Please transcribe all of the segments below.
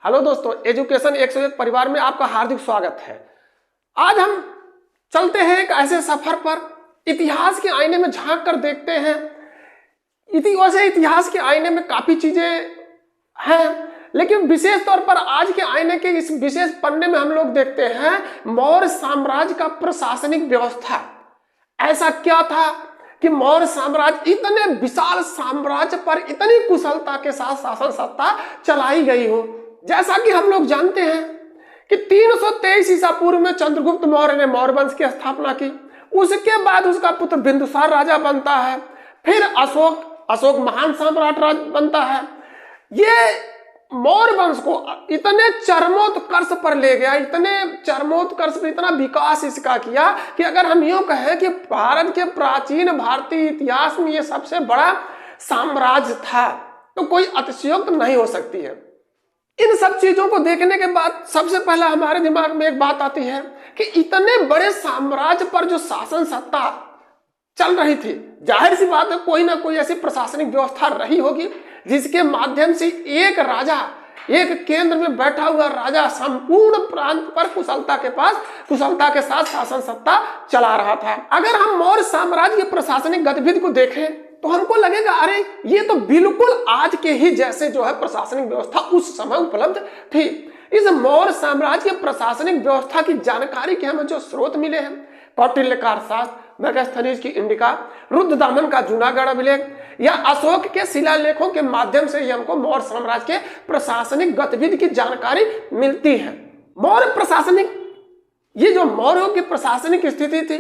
Hello दोस्तों, education 101 परिवार में आपका हार्दिक स्वागत है। आज हम चलते हैं एक ऐसे सफर पर, इतिहास के आईने में झांक कर देखते हैं। वैसे इतिहास के आईने में काफी चीजें हैं, लेकिन विशेष तौर पर आज के आईने के इस विशेष पन्ने में हम लोग देखते हैं मौर्य साम्राज्य का प्रशासनिक व्यवस्था। ऐसा क्या था कि मौर्य साम्राज्य, इतने विशाल साम्राज्य पर इतनी कुशलता के साथ शासन सत्ता चलाई गई हो। जैसा कि हम लोग जानते हैं कि 323 ईसा पूर्व में चंद्रगुप्त मौर्य ने मौर्य वंश की स्थापना की। उसके बाद उसका पुत्र बिंदुसार राजा बनता है, फिर अशोक महान साम्राट बनता है। ये मौर्य वंश को इतने चरमोत्कर्ष पर ले गया, इतना विकास इसका किया कि अगर हम यूं कहें कि भारत के प्राचीन भारतीय इतिहास में ये सबसे बड़ा साम्राज्य था तो कोई अतिशयोक्ति नहीं हो सकती है। इन सब चीजों को देखने के बाद सबसे पहले हमारे दिमाग में एक बात आती है कि इतने बड़े साम्राज्य पर जो शासन सत्ता चल रही थी, जाहिर सी बात है कोई ना कोई ऐसी प्रशासनिक व्यवस्था रही होगी जिसके माध्यम से एक राजा, एक केंद्र में बैठा हुआ राजा संपूर्ण प्रांत पर कुशलता के साथ शासन सत्ता चला रहा था। अगर हम मौर्य साम्राज्य की प्रशासनिक गतिविधि को देखें तो हमको लगेगा अरे ये तो बिल्कुल आज के ही जैसे जो है प्रशासनिक व्यवस्था उस समय उपलब्ध थी। इस मौर्य साम्राज्य की प्रशासनिक व्यवस्था की जानकारी के हमें जो स्रोत मिले हैं, कौटिल्य का अर्थशास्त्र, मेगास्थनीज की इंडिका, रुद्रदामन का जूनागढ़ अभिलेख या अशोक के शिलालेखों के माध्यम से ही हमको मौर्य साम्राज्य के प्रशासनिक गतिविधि की जानकारी मिलती है। ये जो मौर्यों की प्रशासनिक स्थिति थी,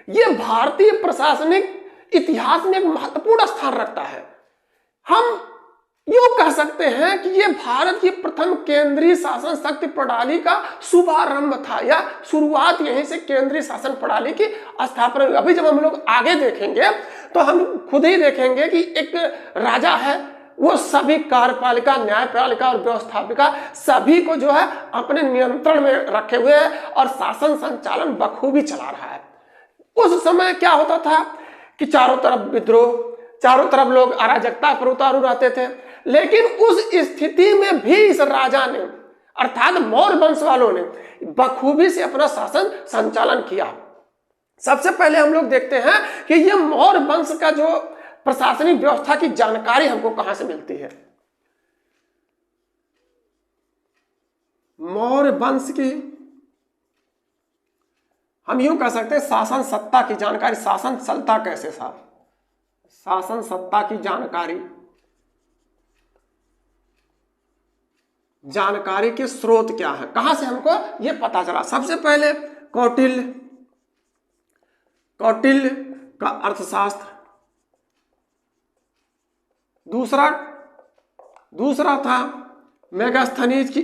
ये भारतीय प्रशासनिक इतिहास में एक महत्वपूर्ण स्थान रखता है। हम यूं कह सकते हैं कि यह भारत की प्रथम केंद्रीय शासन शक्ति प्रणाली का शुभारंभ था, या शुरुआत यहीं से केंद्रीय शासन प्रणाली की स्थापना। अभी जब हम लोग आगे देखेंगे तो हम खुद ही देखेंगे कि एक राजा है, वो सभी कार्यपालिका, न्यायपालिका और व्यवस्थापिका सभी को जो है अपने नियंत्रण में रखे हुए है और शासन संचालन बखूबी चला रहा है। उस समय क्या होता था कि चारों तरफ विद्रोह, चारों तरफ लोग अराजकता पर उतारू रहते थे, लेकिन उस स्थिति में भी इस राजा ने, अर्थात मौर्य वंश वालों ने बखूबी से अपना शासन संचालन किया। सबसे पहले हम लोग देखते हैं कि यह मौर्य वंश का जो प्रशासनिक व्यवस्था की जानकारी हमको कहां से मिलती है। मौर्य वंश की हम यूं कह सकते हैं शासन सत्ता की जानकारी, शासन चलता कैसे था, शासन सत्ता की जानकारी के स्रोत क्या है, कहां से हमको यह पता चला। सबसे पहले कौटिल्य का अर्थशास्त्र, दूसरा था मेगास्थनीज की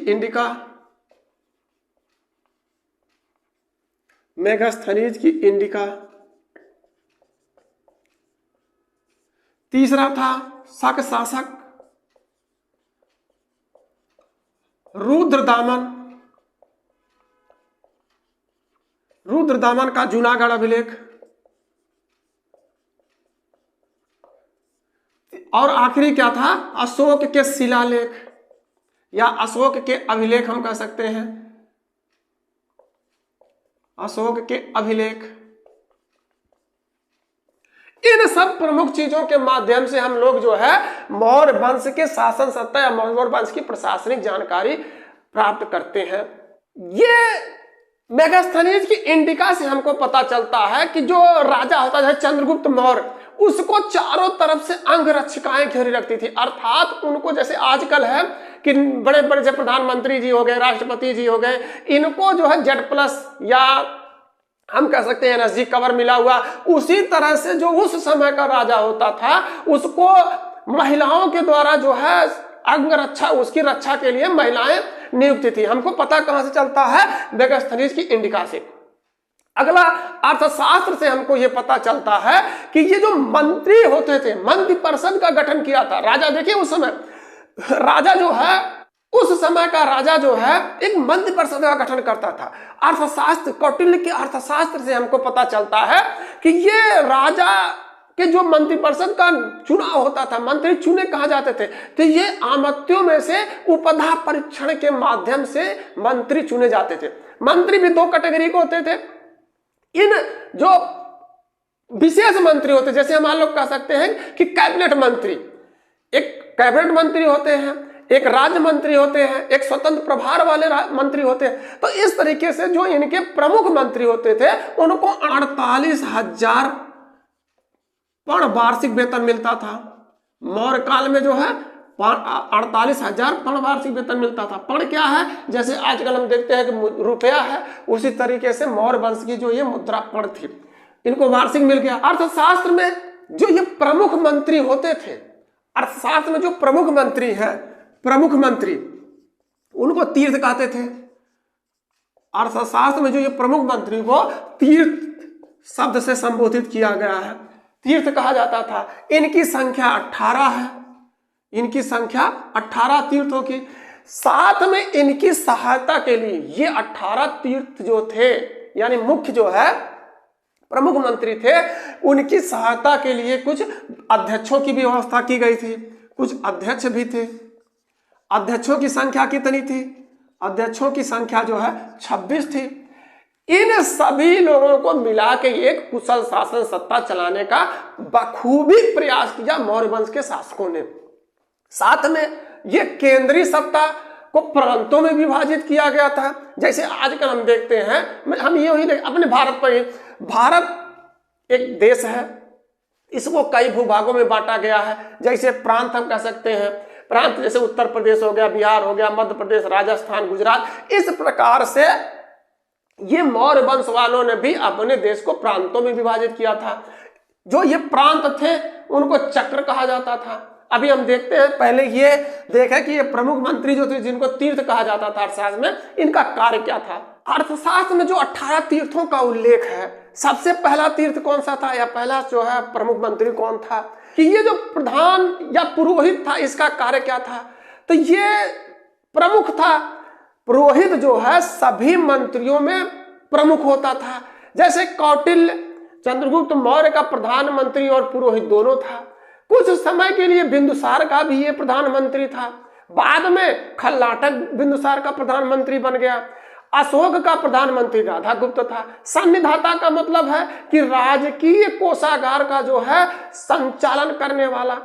इंडिका, तीसरा था शक शासक रुद्रदामन का जूनागढ़ अभिलेख, और आखिरी क्या था, अशोक के शिलालेख या अशोक के अभिलेख हम कह सकते हैं, अशोक के अभिलेख। इन सब प्रमुख चीजों के माध्यम से हम लोग जो है मौर्य वंश के शासन सत्ता या मौर्य वंश की प्रशासनिक जानकारी प्राप्त करते हैं। ये मेगास्थनीज की इंडिका से हमको पता चलता है कि जो राजा होता था चंद्रगुप्त मौर्य, उसको चारों तरफ से अंगरक्षिकाएं घेरी रखती थी। अर्थात उनको जैसे आजकल है कि बड़े बड़े जो प्रधानमंत्री जी हो गए, राष्ट्रपति जी हो गए, इनको जो है Z+ या हम कह सकते हैं NSG कवर मिला हुआ, उसी तरह से जो उस समय का राजा होता था उसको महिलाओं के द्वारा जो है अंगरक्षा, उसकी रक्षा के लिए महिलाएं नियुक्त थी। हमको पता कहां से चलता है, मेगास्थनीज की इंडिका से। अगला अर्थशास्त्र से हमको यह पता चलता है कि ये जो मंत्री होते थे, मंत्री परिषद का गठन किया था राजा। देखिए उस समय राजा जो है, उस समय का राजा जो है एक मंत्री परिषद का गठन करता था। अर्थशास्त्र, कौटिल्य के अर्थशास्त्र से हमको पता चलता है कि ये राजा कि जो मंत्रिपरिषद का चुनाव होता था, मंत्री चुने कहा जाते थे, तो ये आमत्यों में से उपधा परीक्षण के माध्यम से मंत्री चुने जाते थे। मंत्री भी दो कैटेगरी के होते थे। इन जो विशेष मंत्री होते, जैसे हम लोग कह सकते हैं कि कैबिनेट मंत्री, एक कैबिनेट मंत्री होते हैं, एक राज्य मंत्री होते हैं, एक स्वतंत्र प्रभार वाले मंत्री होते हैं। तो इस तरीके से जो इनके प्रमुख मंत्री होते थे उनको 48,000 पण वार्षिक वेतन मिलता था। मौर्य काल में जो है 48,000 पण वार्षिक वेतन मिलता था। पण क्या है, जैसे आजकल हम देखते हैं कि रुपया है, उसी तरीके से मौर्य वंश की जो ये मुद्रा पण थी, इनको वार्षिक मिल गया। अर्थशास्त्र में जो ये प्रमुख मंत्री होते थे, अर्थशास्त्र में जो प्रमुख मंत्री है, प्रमुख मंत्री, उनको तीर्थ कहते थे। अर्थशास्त्र में जो ये प्रमुख मंत्री को तीर्थ शब्द से संबोधित किया गया है, तीर्थ कहा जाता था। इनकी संख्या 18 है, इनकी संख्या 18 तीर्थों की। साथ में इनकी सहायता के लिए ये 18 तीर्थ जो थे, यानी मुख्य जो है प्रमुख मंत्री थे, उनकी सहायता के लिए कुछ अध्यक्षों की भी व्यवस्था की गई थी। कुछ अध्यक्ष भी थे। अध्यक्षों की संख्या कितनी थी? अध्यक्षों की संख्या जो है 26 थी। इन सभी लोगों को मिला के एक कुशल शासन सत्ता चलाने का बखूबी प्रयास किया मौर्य वंश के शासकों ने। साथ में ये केंद्रीय सत्ता को प्रांतों में विभाजित किया गया था। जैसे आजकल हम देखते हैं, हम ये ही अपने भारत पर ही, भारत एक देश है, इसको कई भूभागों में बांटा गया है। जैसे प्रांत हम कह सकते हैं, प्रांत जैसे उत्तर प्रदेश हो गया, बिहार हो गया, मध्य प्रदेश, राजस्थान, गुजरात। इस प्रकार से ये मौर्य वंश वालों ने भी अपने देश को प्रांतों में विभाजित किया था। जो ये प्रांत थे उनको चक्र कहा जाता था। अभी हम देखते हैं, पहले ये देखें कि ये प्रमुख मंत्री जो थे, जिनको तीर्थ कहा जाता था अर्थशास्त्र में, इनका कार्य क्या था। अर्थशास्त्र में जो 18 तीर्थों का उल्लेख है, सबसे पहला तीर्थ कौन सा था, या पहला जो है प्रमुख मंत्री कौन था, कि ये जो प्रधान या पुरोहित था, इसका कार्य क्या था। तो ये प्रमुख था। पुरोहित जो है सभी मंत्रियों में प्रमुख होता था। जैसे कौटिल्य, चंद्रगुप्त मौर्य का प्रधानमंत्री और पुरोहित दोनों था। कुछ समय के लिए बिंदुसार का भी ये प्रधानमंत्री था। बाद में खलनाटक बिंदुसार का प्रधानमंत्री बन गया। अशोक का प्रधानमंत्री राधागुप्त था। सन्निधाता का मतलब है कि राजकीय कोषागार का जो है संचालन करने वाला।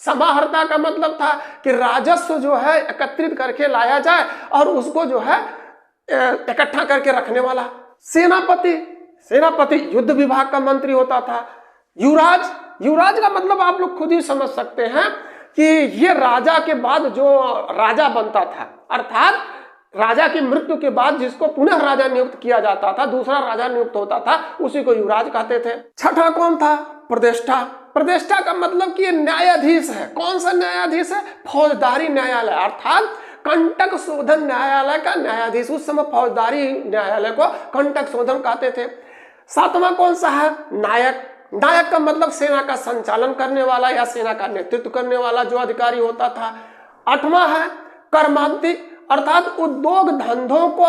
समाहर्ता का मतलब था कि राजस्व जो है एकत्रित करके लाया जाए और उसको जो है इकट्ठा करके रखने वाला। सेनापति, सेनापति युद्ध विभाग का मंत्री होता था। युवराज, युवराज का मतलब आप लोग खुद ही समझ सकते हैं कि ये राजा के बाद जो राजा बनता था, अर्थात राजा की मृत्यु के बाद जिसको पुनः राजा नियुक्त किया जाता था, दूसरा राजा नियुक्त होता था, उसी को युवराज कहते थे। छठा कौन था? प्रतिष्ठा। प्रतिष्ठा का मतलब कि ये न्यायाधीश है। कौन सा न्यायाधीश है? फौजदारी न्यायालय, अर्थात कंटक शोधन न्यायालय का न्यायाधीश। उस समय फौजदारी न्यायालय को कंटक शोधन कहते थे। सातवां कौन सा है? नायक। नायक का मतलब सेना का संचालन करने वाला या सेना का नेतृत्व करने वाला जो अधिकारी होता था। आठवां है कर्मांतिक, अर्थात उद्योग धंधों को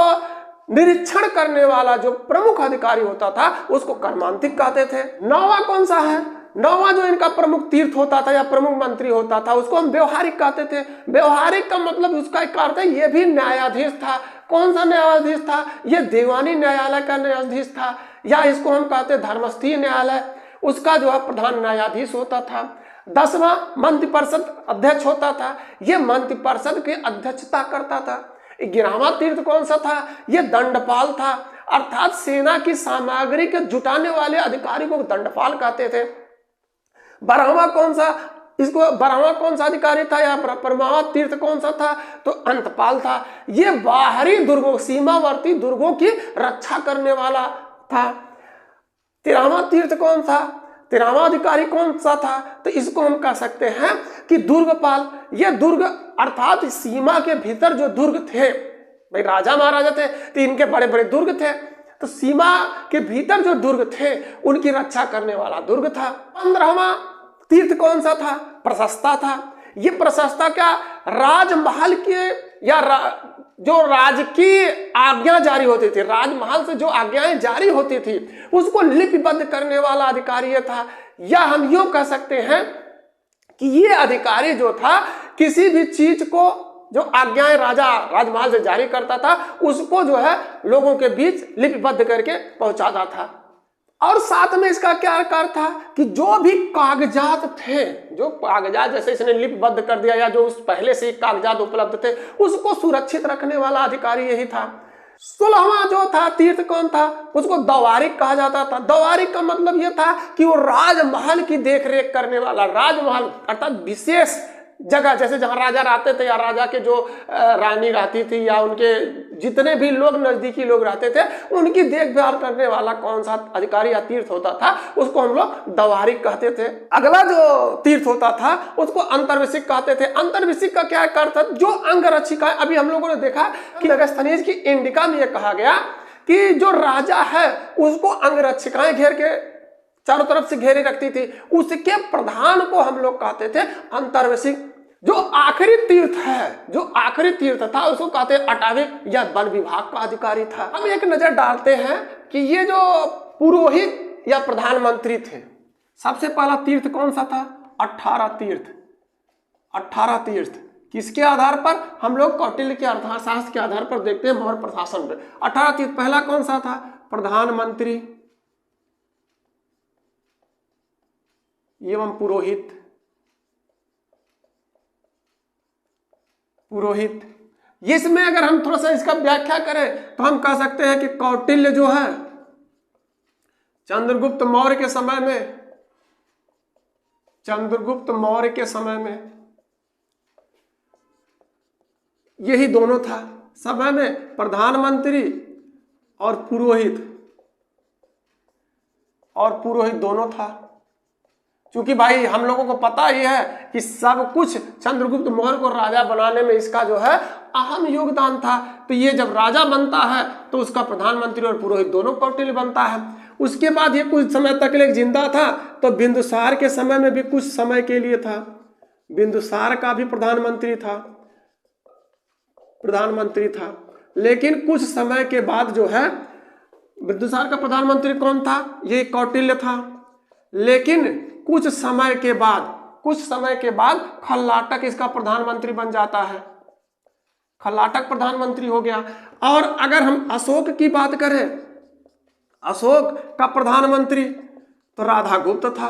निरीक्षण करने वाला जो प्रमुख अधिकारी होता था उसको कर्मांतिक कहते थे। नौवां कौन सा है? नौवां जो इनका प्रमुख तीर्थ होता था या प्रमुख मंत्री होता था उसको हम व्यवहारिक कहते थे। व्यवहारिक का मतलब उसका एक अर्थ है ये भी न्यायाधीश था। कौन सा न्यायाधीश था? ये दीवानी न्यायालय का न्यायाधीश था, या इसको हम कहते धर्मस्थीय न्यायालय, उसका जो है प्रधान न्यायाधीश होता था। 10वां मंत्रिपरिषद अध्यक्ष होता था। ये मंत्रिपरिषद की अध्यक्षता करता था। 11वां तीर्थ कौन सा था? ये दंडपाल था, अर्थात सेना की सामग्री के जुटाने वाले अधिकारी को दंडपाल कहते थे। 12वां कौन सा? इसको 12वां कौन सा अधिकारी था या 12वां तीर्थ कौन सा था? तो अंतपाल था। ये बाहरी दुर्गों, सीमावर्ती दुर्गों की रक्षा करने वाला था। 13वां तीर्थ कौन था? 13वां अधिकारी कौन सा था? तो इसको हम कह सकते हैं कि दुर्गपाल। ये दुर्ग अर्थात सीमा के भीतर जो दुर्ग थे, भाई राजा महाराजा थे तो इनके बड़े बड़े दुर्ग थे, तो सीमा के भीतर जो दुर्ग थे उनकी रक्षा करने वाला दुर्ग था। 15वां तीर्थ कौन सा था? प्रशस्ता था। ये प्रशस्ता क्या? राजमहल के या जो राजकीय आज्ञा जारी होती थी, राजमहल से जो आज्ञाएं जारी होती थी उसको लिपिबद्ध करने वाला अधिकारी ये था। या हम यूं कह सकते हैं कि ये अधिकारी जो था किसी भी चीज को जो आज्ञाएं राजा राजमहल से जारी करता था उसको जो है लोगों के बीच लिपिबद्ध करके पहुंचाता था। और साथ में इसका क्या कार्य था कि जो भी कागजात थे, जो कागजात जैसे इसने लिपिबद्ध कर दिया या जो उस पहले से कागजात उपलब्ध थे उसको सुरक्षित रखने वाला अधिकारी यही था। 16वां जो था तीर्थ कौन था, उसको दवारिक कहा जाता था। दवारिक का मतलब यह था कि वो राजमहल की देखरेख करने वाला, राजमहल अर्थात विशेष जगह जैसे जहां राजा रहते थे या राजा के जो रानी रहती थी या उनके जितने भी लोग नजदीकी लोग रहते थे उनकी देखभाल करने वाला कौन सा अधिकारी या तीर्थ होता था उसको हम लोग दवारिक कहते थे। अगला जो तीर्थ होता था उसको अंतर्विषिक कहते थे। अंतर्विषिक का क्या अर्थ था, जो अंगरक्षिका। अभी हम लोगों ने देखा कि अगस्त्यनीज की इंडिका में यह कहा गया कि जो राजा है उसको अंगरक्षिकाएं घेर के चारों तरफ से घेरे रखती थी, उसके प्रधान को हम लोग कहते थे अंतर्विषिक। जो आखिरी तीर्थ है, जो आखिरी तीर्थ था उसको कहते हैं अटाविक या वन विभाग का अधिकारी था। हम एक नजर डालते हैं कि ये जो पुरोहित या प्रधानमंत्री थे, सबसे पहला तीर्थ कौन सा था, 18 तीर्थ। 18 तीर्थ किसके आधार पर, हम लोग कौटिल्य के अर्थशास्त्र के आधार पर देखते हैं मौर्य प्रशासन में। 18 तीर्थ पहला कौन सा था, प्रधानमंत्री एवं पुरोहित। पुरोहित इसमें अगर हम थोड़ा सा इसका व्याख्या करें तो हम कह सकते हैं कि कौटिल्य जो है चंद्रगुप्त मौर्य के समय में, चंद्रगुप्त मौर्य के समय में यही दोनों था। समय में प्रधानमंत्री और पुरोहित दोनों था। क्योंकि भाई हम लोगों को पता ही है कि सब कुछ चंद्रगुप्त मौर्य को राजा बनाने में इसका जो है अहम योगदान था। तो ये जब राजा बनता है तो उसका प्रधानमंत्री और पुरोहित दोनों कौटिल्य बनता है। उसके बाद ये कुछ समय तक ले जिंदा था, तो बिंदुसार के समय में भी कुछ समय के लिए था। बिंदुसार का भी प्रधानमंत्री था, लेकिन कुछ समय के बाद जो है बिंदुसार का प्रधानमंत्री कौन था, ये कौटिल्य था। लेकिन कुछ समय के बाद खल्लाटक इसका प्रधानमंत्री बन जाता है, खल्लाटक प्रधानमंत्री हो गया। और अगर हम अशोक की बात करें, अशोक का प्रधानमंत्री तो राधागुप्त था,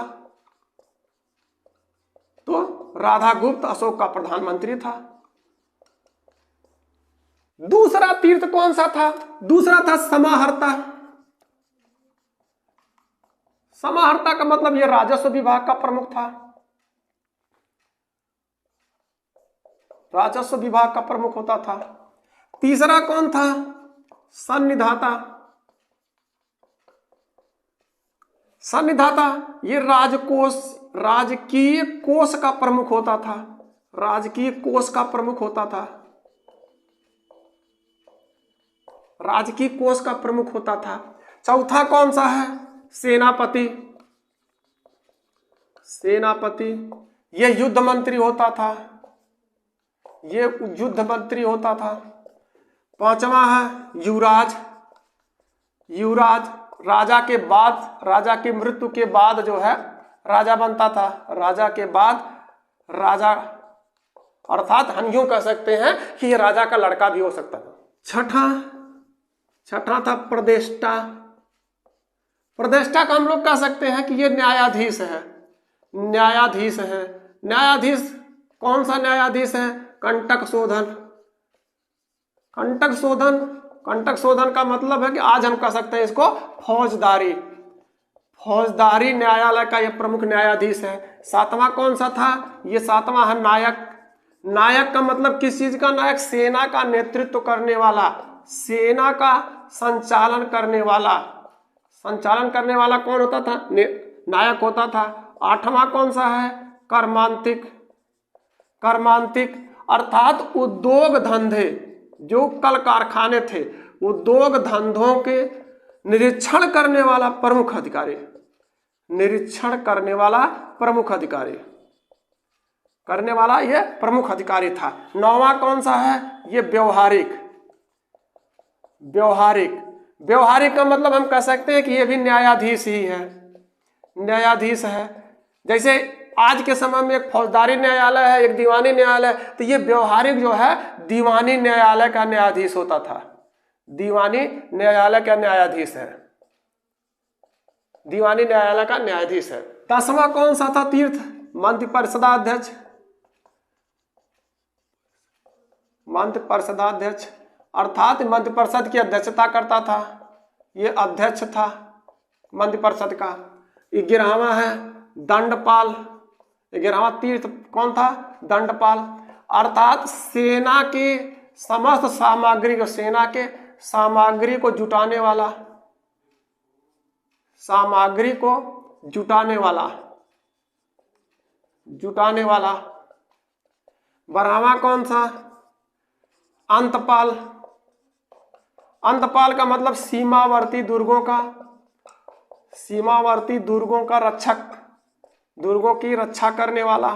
तो राधागुप्त अशोक का प्रधानमंत्री था। दूसरा तीर्थ कौन सा था, दूसरा था समाहर्ता। समाहर्ता का मतलब यह राजस्व विभाग का प्रमुख था, राजस्व विभाग का प्रमुख होता था। तीसरा कौन था, सन्निधाता। सन्निधाता ये राजकीय कोष का प्रमुख होता था, राजकीय कोष का प्रमुख होता था, राजकीय कोष का प्रमुख होता था। चौथा कौन सा है, सेनापति। सेनापति ये युद्ध मंत्री होता था, ये युद्ध मंत्री होता था। पांचवा है युवराज। युवराज राजा के बाद, राजा की मृत्यु के बाद जो है राजा बनता था, राजा के बाद राजा, अर्थात हम यूं कह सकते हैं कि ये राजा का लड़का भी हो सकता था। छठा था प्रदेष्टा। प्रदेष्टा का हम लोग कह सकते हैं कि ये न्यायाधीश है, न्यायाधीश है। न्यायाधीश कौन सा न्यायाधीश है, कंटक शोधन। कंटक शोधन, कंटक शोधन का मतलब है कि आज हम कह सकते हैं इसको फौजदारी, फौजदारी न्यायालय का यह प्रमुख न्यायाधीश है। सातवां कौन सा था, ये सातवां है नायक। नायक का मतलब किस चीज का नायक, सेना का नेतृत्व करने वाला, सेना का संचालन करने वाला। संचालन करने वाला कौन होता था, नायक होता था। आठवां कौन सा है, कर्मांतिक। कर्मांतिक अर्थात उद्योग धंधे, जो कल कारखाने थे, उद्योग धंधों के निरीक्षण करने वाला प्रमुख अधिकारी, निरीक्षण करने वाला प्रमुख अधिकारी, करने वाला यह प्रमुख अधिकारी था। नौवां कौन सा है, ये व्यवहारिक। व्यवहारिक, व्यवहारिक का मतलब हम कह सकते हैं कि ये भी न्यायाधीश ही है, न्यायाधीश है। जैसे आज के समय में एक फौजदारी न्यायालय है, एक दीवानी न्यायालय, तो ये व्यवहारिक जो है दीवानी न्यायालय का न्यायाधीश होता था। दीवानी न्यायालय का न्यायाधीश है, दीवानी न्यायालय का न्यायाधीश है। 10वां कौन सा था तीर्थ? मंत्रिपरिषदाध्यक्ष। मंत्रिपरिषदाध्यक्ष अर्थात मंत्रिपरिषद की अध्यक्षता करता था, ये अध्यक्ष था मंत्रिपरिषद का। 11वां है दंडपाल। 11वां तीर्थ कौन था? दंडपाल, अर्थात सेना के समस्त सामग्री को, सेना के सामग्री को जुटाने वाला, सामग्री को जुटाने वाला, जुटाने वाला। 12वां कौन सा? अंतपाल। अंतपाल का मतलब सीमावर्ती दुर्गों का, सीमावर्ती दुर्गों का रक्षक, दुर्गों की रक्षा करने वाला।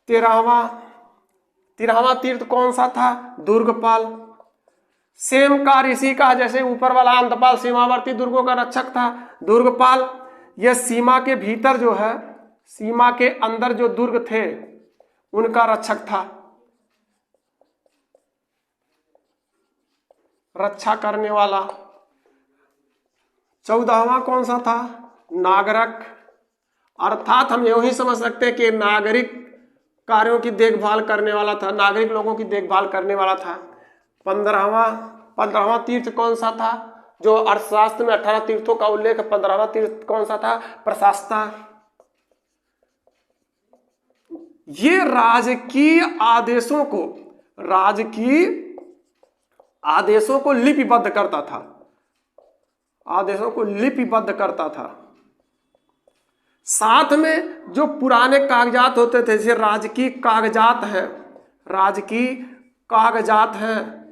13वां तीर्थ कौन सा था? दुर्गपाल। सेम कार्य इसी का, जैसे ऊपर वाला अंतपाल सीमावर्ती दुर्गों का रक्षक था, दुर्गपाल यह सीमा के भीतर जो है, सीमा के अंदर जो दुर्ग थे उनका रक्षक था, रक्षा करने वाला। 14वां कौन सा था? नागरिक, अर्थात हम यूं ही समझ सकते हैं कि नागरिक कार्यों की देखभाल करने वाला था, नागरिक लोगों की देखभाल करने वाला था। 15वां तीर्थ कौन सा था? जो अर्थशास्त्र में 18 तीर्थों का उल्लेख है, 15वां तीर्थ कौन सा था? प्रशासता। ये राजकीय आदेशों को, राजकीय आदेशों को लिपिबद्ध करता था, आदेशों को लिपिबद्ध करता था। साथ में जो पुराने कागजात होते थे, जैसे राजकीय कागजात हैं, राजकीय कागजात हैं,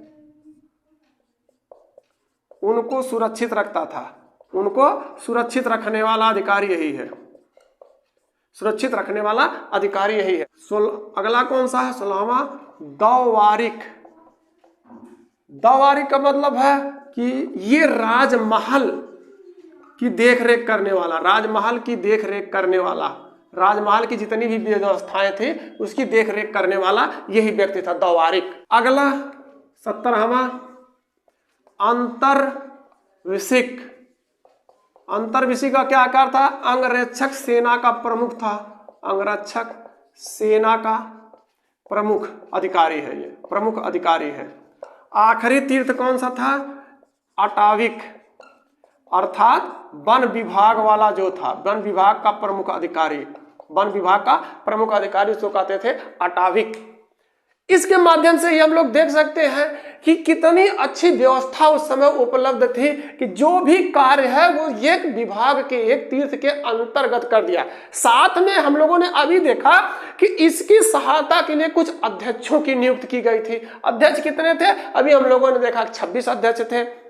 उनको सुरक्षित रखता था। उनको सुरक्षित रखने वाला अधिकारी यही है, सुरक्षित रखने वाला अधिकारी यही है। अगला कौन सा है? 16वां दौवारिक। दौवारिक का मतलब है कि ये राजमहल की देखरेख करने वाला, राजमहल की देखरेख करने वाला, राजमहल की जितनी भी व्यवस्थाएं थी उसकी देखरेख करने वाला यही व्यक्ति था, दौवारिक। अगला 17वां अंतर्विशिक। अंतर्विशिक का क्या आकार था? अंगरक्षक सेना का प्रमुख था, अंगरक्षक सेना का प्रमुख अधिकारी है, ये प्रमुख अधिकारी है। आखिरी तीर्थ कौन सा था? अटाविक, अर्थात वन विभाग वाला जो था, वन विभाग का प्रमुख अधिकारी, वन विभाग का प्रमुख अधिकारी उसको कहते थे अटाविक। इसके माध्यम से ही हम लोग देख सकते हैं कि कितनी अच्छी व्यवस्था उस समय उपलब्ध थी कि जो भी कार्य है वो एक विभाग के, एक तीर्थ के अंतर्गत कर दिया। साथ में हम लोगों ने अभी देखा कि इसकी सहायता के लिए कुछ अध्यक्षों की नियुक्ति की गई थी। अध्यक्ष कितने थे? अभी हम लोगों ने देखा 26 अध्यक्ष थे।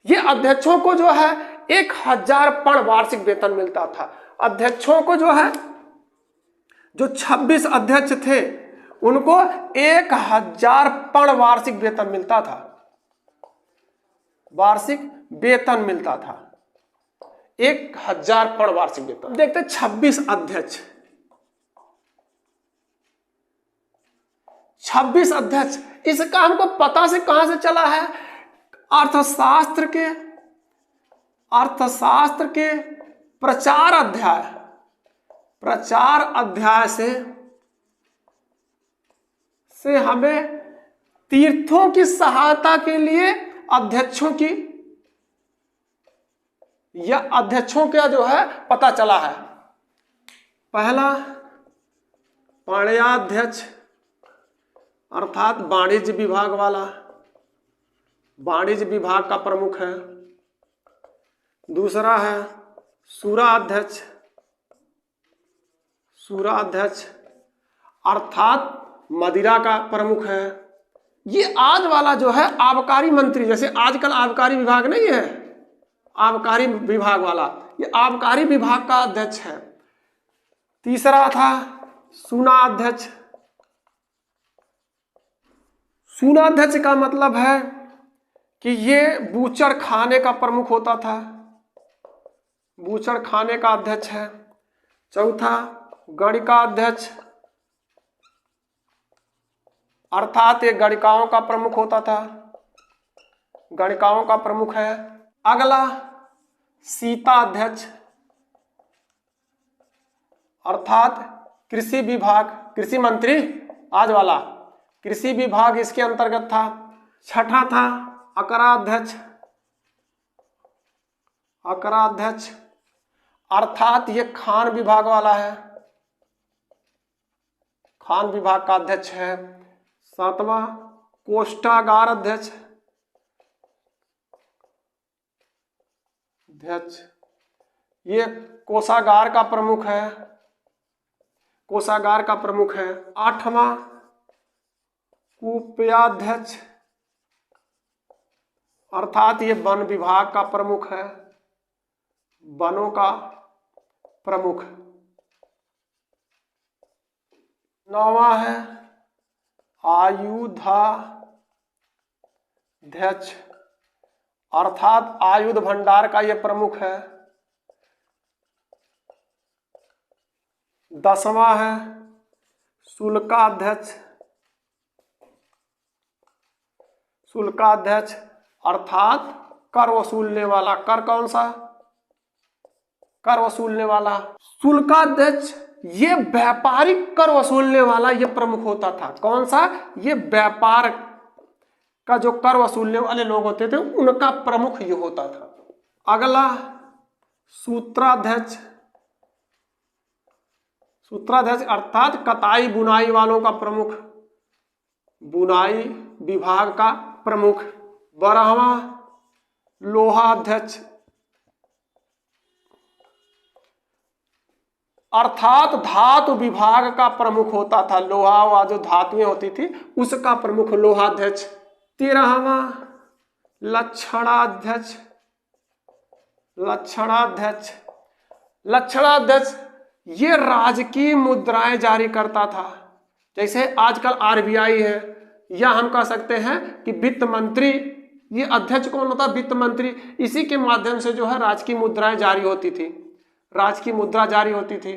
ये अध्यक्षों को जो है 1000 पण वार्षिक वेतन मिलता था। अध्यक्षों को जो है, जो 26 अध्यक्ष थे उनको 1000 पण वार्षिक वेतन मिलता था, वार्षिक वेतन मिलता था, 1000 पण वार्षिक वेतन। देखते 26 अध्यक्ष, 26 अध्यक्ष, इसका हमको पता से कहां से चला है? अर्थशास्त्र के प्रचार अध्याय से हमें तीर्थों की सहायता के लिए अध्यक्षों की या अध्यक्षों का जो है पता चला है। पहला पाणियाध्यक्ष, अर्थात वाणिज्य विभाग वाला, वाणिज्य विभाग का प्रमुख है। दूसरा है सूराध्यक्ष, सूराध्यक्ष अर्थात मदिरा का प्रमुख है। ये आज वाला जो है आबकारी मंत्री, जैसे आजकल आबकारी विभाग नहीं है, आबकारी विभाग वाला, ये आबकारी विभाग का अध्यक्ष है। तीसरा था सूनाध्यक्ष। सूनाध्यक्ष का मतलब है कि ये बूचड़ खाने का प्रमुख होता था, बूचड़ खाने का अध्यक्ष है। चौथा, गणिका अध्यक्ष, अर्थात ये गणिकाओं का प्रमुख होता था, गणिकाओं का प्रमुख है। अगला, सीता अध्यक्ष, अर्थात कृषि विभाग, कृषि मंत्री आज वाला, कृषि विभाग इसके अंतर्गत था। छठा था अकरा अध्यक्ष, अकरा अध्यक्ष अर्थात ये खान विभाग वाला है, खान विभाग का अध्यक्ष है। सातवां, कोष्ठागार अध्यक्ष, अध्यक्ष ये कोषागार का प्रमुख है, कोषागार का प्रमुख है। आठवां, कुप्याध्यक्ष, अर्थात ये वन विभाग का प्रमुख है, वनों का प्रमुख। नौवां है आयुधाध्यक्ष, अर्थात आयुध भंडार का ये प्रमुख है। 10वां है शुल्काध्यक्ष, शुल्काध्यक्ष अर्थात कर वसूलने वाला, कर कौन सा, कर वसूलने वाला। शुल्काध्यक्ष ये व्यापारिक कर वसूलने वाला ये प्रमुख होता था। कौन सा, ये व्यापार का जो कर वसूलने वाले लोग होते थे उनका प्रमुख ये होता था। अगला, सूत्राध्यक्ष, सूत्राध्यक्ष अर्थात कताई बुनाई वालों का प्रमुख, बुनाई विभाग का प्रमुख। 12वां, लोहाध्यक्ष, अर्थात धातु विभाग का प्रमुख होता था, लोहा व जो धातुएं होती थी उसका प्रमुख लोहाध्यक्ष। 13वां, लक्षणाध्यक्ष, लक्षणाध्यक्ष, लक्षणाध्यक्ष ये राजकीय मुद्राएं जारी करता था। जैसे आजकल आरबीआई है, या हम कह सकते हैं कि वित्त मंत्री, ये अध्यक्ष कौन होता, वित्त मंत्री। इसी के माध्यम से जो है राजकीय मुद्राएं जारी होती थी, राजकीय मुद्रा जारी होती थी।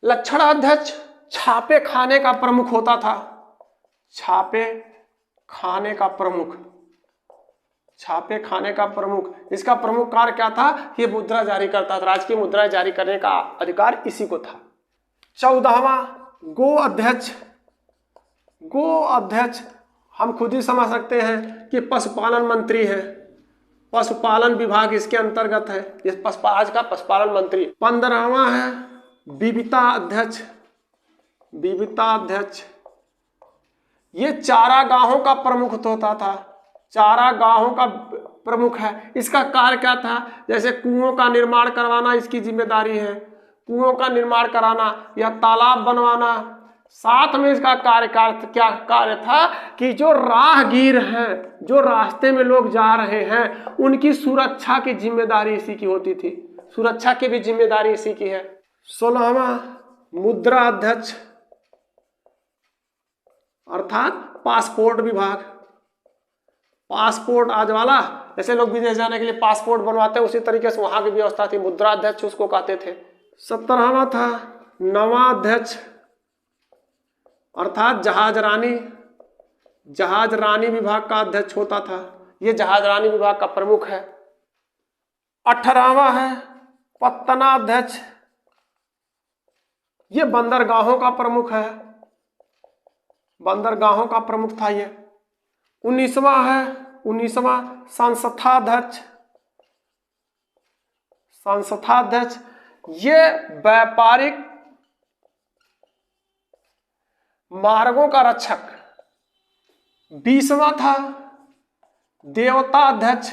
लक्षणाध्यक्ष छापे खाने का प्रमुख होता था, छापे खाने का प्रमुख, छापे खाने का प्रमुख। इसका प्रमुख कार्य क्या था, ये मुद्रा जारी करता था, राजकीय मुद्राएं जारी करने का अधिकार इसी को था। 14वां, गो अध्यक्ष, गो अध्यक्ष हम खुद ही समझ सकते हैं कि पशुपालन मंत्री है, पशुपालन विभाग इसके अंतर्गत है, इस आज का पशुपालन मंत्री। 15वां है विविता अध्यक्ष, विविता अध्यक्ष ये चारागाहों का प्रमुख होता था, चारागाहों का प्रमुख है। इसका कार्य क्या था, जैसे कुओं का निर्माण करवाना इसकी जिम्मेदारी है, कुओं का निर्माण कराना या तालाब बनवाना। साथ में इसका क्या कार्य था कि जो राहगीर हैं, जो रास्ते में लोग जा रहे हैं, उनकी सुरक्षा की जिम्मेदारी इसी की होती थी, सुरक्षा की भी जिम्मेदारी इसी की है। 16वां, मुद्रा अध्यक्ष अर्थात पासपोर्ट विभाग, पासपोर्ट आज वाला, जैसे लोग विदेश जाने के लिए पासपोर्ट बनवाते हैं उसी तरीके से वहां की व्यवस्था थी, मुद्रा अध्यक्ष उसको कहते थे। 17वां था नवाध्यक्ष अर्थात जहाज रानी, जहाज रानी विभाग का अध्यक्ष होता था, ये जहाज रानी विभाग का प्रमुख है। 18वां है पत्तनाध्यक्ष, ये बंदरगाहों का प्रमुख है, बंदरगाहों का प्रमुख था ये। 19वां संस्थाध्यक्ष, संस्थाध्यक्ष ये व्यापारिक मार्गों का रक्षक। 20वां था देवता अध्यक्ष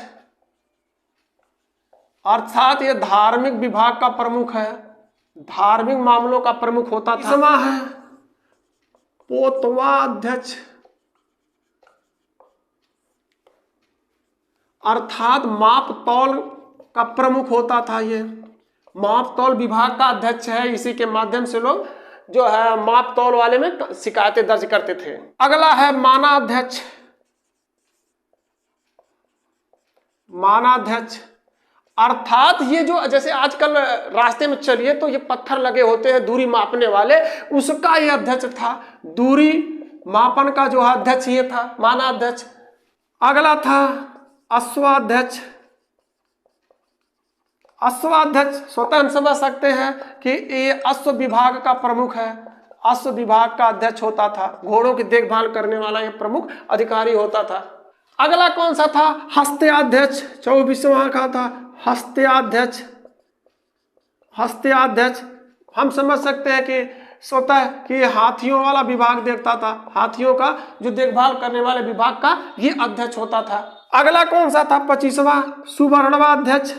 अर्थात ये धार्मिक विभाग का प्रमुख है, धार्मिक मामलों का प्रमुख होता था। 20वां है पोतवा अध्यक्ष अर्थात माप तौल का प्रमुख होता था, ये माप तौल विभाग का अध्यक्ष है, इसी के माध्यम से लोग जो है माप तौल वाले में शिकायतें दर्ज करते थे। अगला है मानाध्यक्ष, मानाध्यक्ष अर्थात ये जो जैसे आजकल रास्ते में चलिए तो ये पत्थर लगे होते हैं दूरी मापने वाले, उसका ये अध्यक्ष था। दूरी मापन का जो अध्यक्ष ये था, मानाध्यक्ष। अगला था अश्वाध्यक्ष। अश्वाध्यक्ष स्वतः हम समझ सकते हैं कि ये अश्व विभाग का प्रमुख है, अश्व विभाग का अध्यक्ष होता था। घोड़ों की देखभाल करने वाला ये प्रमुख अधिकारी होता था। अगला कौन सा था? हस्त्याध्यक्ष। 24वां का था हस्त्याध्यक्ष। हस्त्याध्यक्ष हम समझ सकते हैं कि स्वतः कि हाथियों वाला विभाग देखता था, हाथियों का जो देखभाल करने वाले विभाग का ये अध्यक्ष होता था। अगला कौन सा था? 25वां सुवर्णाध्यक्ष।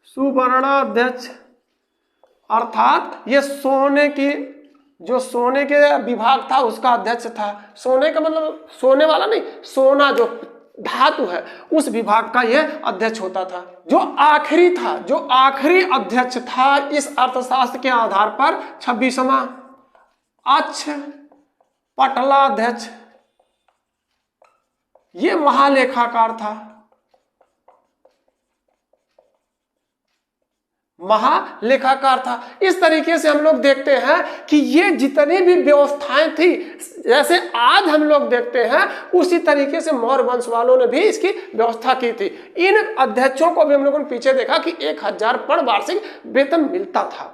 सुवर्णाध्यक्ष अर्थात ये सोने की जो सोने के विभाग था उसका अध्यक्ष था। सोने का मतलब सोने वाला नहीं, सोना जो धातु है उस विभाग का यह अध्यक्ष होता था। जो आखिरी था, जो आखिरी अध्यक्ष था इस अर्थशास्त्र के आधार पर 26वां अक्ष पटलाध्यक्ष। ये महालेखाकार था। महालेखाकार था। इस तरीके से हम लोग देखते हैं कि ये जितनी भी व्यवस्थाएं थी, जैसे आज हम लोग देखते हैं उसी तरीके से मौर्य वंश वालों ने भी इसकी व्यवस्था की थी। इन अध्यक्षों को भी हम लोगों ने पीछे देखा कि 1000 पण वार्षिक वेतन मिलता था।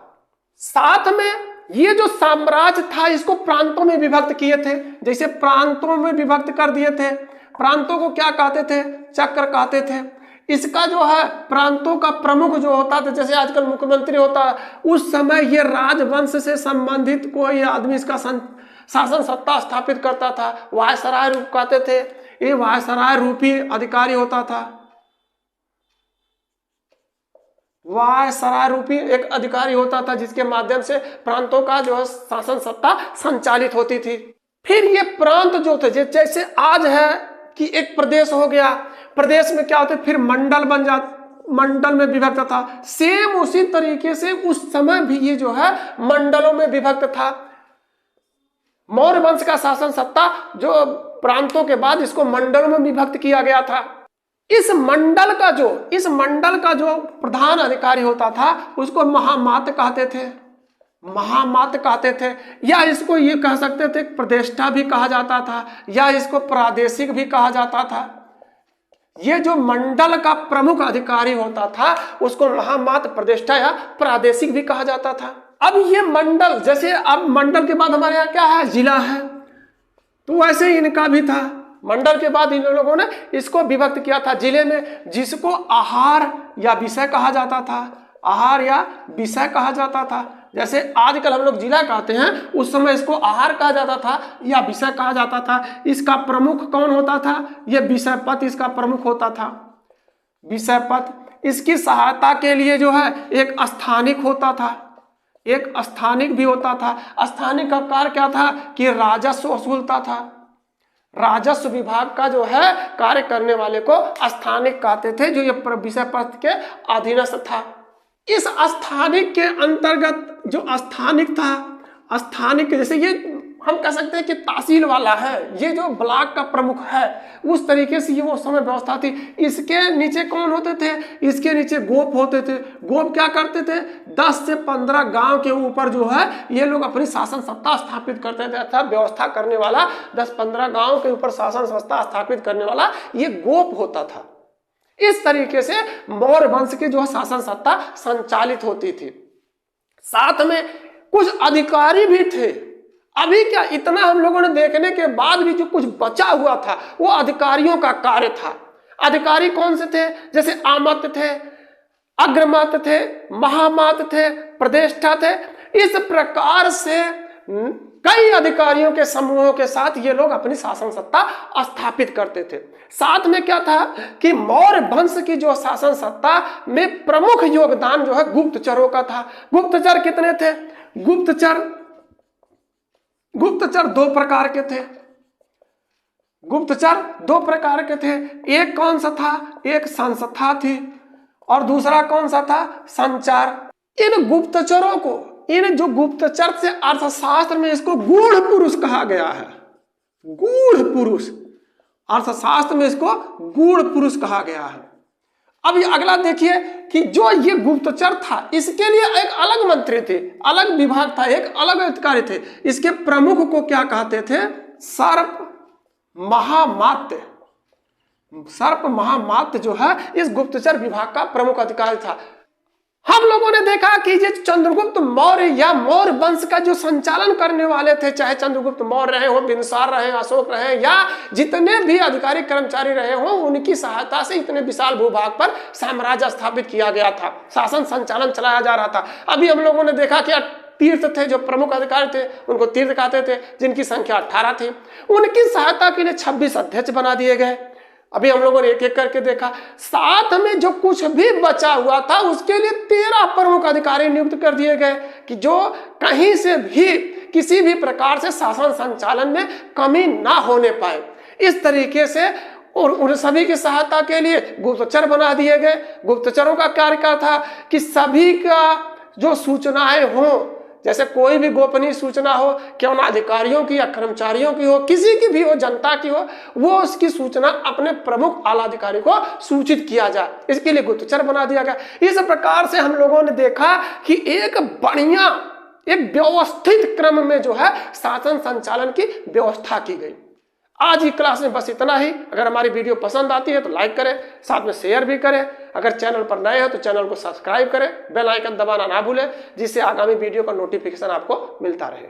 साथ में ये जो साम्राज्य था इसको प्रांतों में विभक्त किए थे। जैसे प्रांतों में विभक्त कर दिए थे। प्रांतों को क्या कहते थे? चक्र कहते थे। इसका जो है प्रांतों का प्रमुख जो होता था, जैसे आजकल मुख्यमंत्री होता है, उस समय ये राजवंश से संबंधित कोई आदमी इसका शासन सत्ता स्थापित करता था। वायसराय रूप कहते थे। ये वायसराय रूपी अधिकारी होता था। वायसराय रूपी एक अधिकारी होता था जिसके माध्यम से प्रांतों का जो है शासन सत्ता संचालित होती थी। फिर ये प्रांत जो थे, जैसे आज है कि एक प्रदेश हो गया, प्रदेश में क्या होते फिर मंडल बन जाता, मंडल में विभक्त था। सेम उसी तरीके से उस समय भी ये जो है मंडलों में विभक्त था। मौर्य वंश का शासन सत्ता जो प्रांतों के बाद इसको मंडलों में विभक्त किया गया था। इस मंडल का जो प्रधान अधिकारी होता था उसको महामात्य कहते थे। महामात्य कहते थे, या इसको ये कह सकते थे प्रतिष्ठा भी कहा जाता था, या इसको प्रादेशिक भी कहा जाता था। ये जो मंडल का प्रमुख अधिकारी होता था उसको महामात्य, प्रतिष्ठा या प्रादेशिक भी कहा जाता था। अब ये मंडल, जैसे अब मंडल के बाद हमारे यहाँ क्या है? जिला है। तो वैसे इनका भी था। मंडल के बाद इन लोगों ने इसको विभक्त किया था जिले में, जिसको आहार या विषय कहा जाता था। आहार या विषय कहा जाता था। जैसे आजकल हम लोग जिला कहते हैं, उस समय इसको आहार कहा जाता था या विषय कहा जाता था। इसका प्रमुख कौन होता था? यह विषय पद इसका प्रमुख होता था। विषय पद, इसकी सहायता के लिए जो है एक स्थानिक होता था। एक स्थानिक भी होता था। स्थानिक का कार्य क्या था कि राजस्व वसूलता था। राजस्व विभाग का जो है कार्य करने वाले को स्थानिक कहते थे, जो ये विषय पद के अधीनस्थ था। इस स्थानिक के अंतर्गत जो स्थानिक था, स्थानिक जैसे ये हम कह सकते हैं कि तहसील वाला है, ये जो ब्लॉक का प्रमुख है, उस तरीके से ये वो समय व्यवस्था थी। इसके नीचे कौन होते थे? इसके नीचे गोप होते थे। गोप क्या करते थे? 10 से 15 गांव के ऊपर जो है ये लोग अपनी शासन सत्ता स्थापित करते थे। अर्थात व्यवस्था करने वाला 10-15 गांव के ऊपर शासन सत्ता स्थापित करने वाला ये गोप होता था। इस तरीके से मौर्य वंश की जो शासन सत्ता संचालित होती थी। साथ में कुछ अधिकारी भी थे। अभी क्या इतना हम लोगों ने देखने के बाद भी जो कुछ बचा हुआ था वो अधिकारियों का कार्य था। अधिकारी कौन से थे? जैसे आमत्य थे, अग्रमात्य थे, महामात्य थे, प्रतिष्ठा थे। इस प्रकार से कई अधिकारियों के समूहों के साथ ये लोग अपनी शासन सत्ता स्थापित करते थे। साथ में क्या था कि मौर्य वंश की जो शासन सत्ता में प्रमुख योगदान जो है गुप्तचरों का था। गुप्तचर कितने थे? गुप्तचर 2 प्रकार के थे। गुप्तचर 2 प्रकार के थे। एक कौन सा था? एक संस्था थी और दूसरा कौन सा था? संचार। इन गुप्तचरों को, इन जो गुप्तचर से अर्थशास्त्र में इसको गूढ़ पुरुष कहा गया है। गूढ़ पुरुष, अर्थशास्त्र में इसको गूढ़ पुरुष कहा गया है। अब ये अगला देखिए कि जो ये गुप्तचर था, इसके लिए एक अलग मंत्री थे, अलग विभाग था, एक अलग अधिकारी थे। इसके प्रमुख को क्या कहते थे? सर्प महामात्य। सर्प महामात्य जो है इस गुप्तचर विभाग का प्रमुख अधिकारी था। हम लोगों ने देखा कि ये चंद्रगुप्त मौर्य या मौर्य वंश का जो संचालन करने वाले थे, चाहे चंद्रगुप्त मौर्य रहे हो, बिंदुसार रहे, अशोक रहे, या जितने भी अधिकारी कर्मचारी रहे हो, उनकी सहायता से इतने विशाल भूभाग पर साम्राज्य स्थापित किया गया था, शासन संचालन चलाया जा रहा था। अभी हम लोगों ने देखा कि तीर्थ थे, जो प्रमुख अधिकारी थे उनको तीर्थ कहते थे, जिनकी संख्या 18 थी। उनकी सहायता के लिए 26 अध्यक्ष बना दिए गए। अभी हम लोगों ने एक एक करके देखा। साथ में जो कुछ भी बचा हुआ था उसके लिए 13 प्रमुख अधिकारी नियुक्त कर दिए गए कि जो कहीं से भी किसी भी प्रकार से शासन संचालन में कमी ना होने पाए। इस तरीके से और उन सभी की सहायता के लिए गुप्तचर बना दिए गए। गुप्तचरों का कार्य था कि सभी का जो सूचनाएं हों, जैसे कोई भी गोपनीय सूचना हो, क्यों ना अधिकारियों की या कर्मचारियों की हो, किसी की भी हो, जनता की हो, वो उसकी सूचना अपने प्रमुख आला अधिकारी को सूचित किया जाए, इसके लिए गुप्तचर बना दिया गया। इस प्रकार से हम लोगों ने देखा कि एक बढ़िया, एक व्यवस्थित क्रम में जो है शासन संचालन की व्यवस्था की गई। आज की क्लास में बस इतना ही। अगर हमारी वीडियो पसंद आती है तो लाइक करें, साथ में शेयर भी करें। अगर चैनल पर नए हो तो चैनल को सब्सक्राइब करें, बेल आइकन दबाना ना भूलें, जिससे आगामी वीडियो का नोटिफिकेशन आपको मिलता रहे।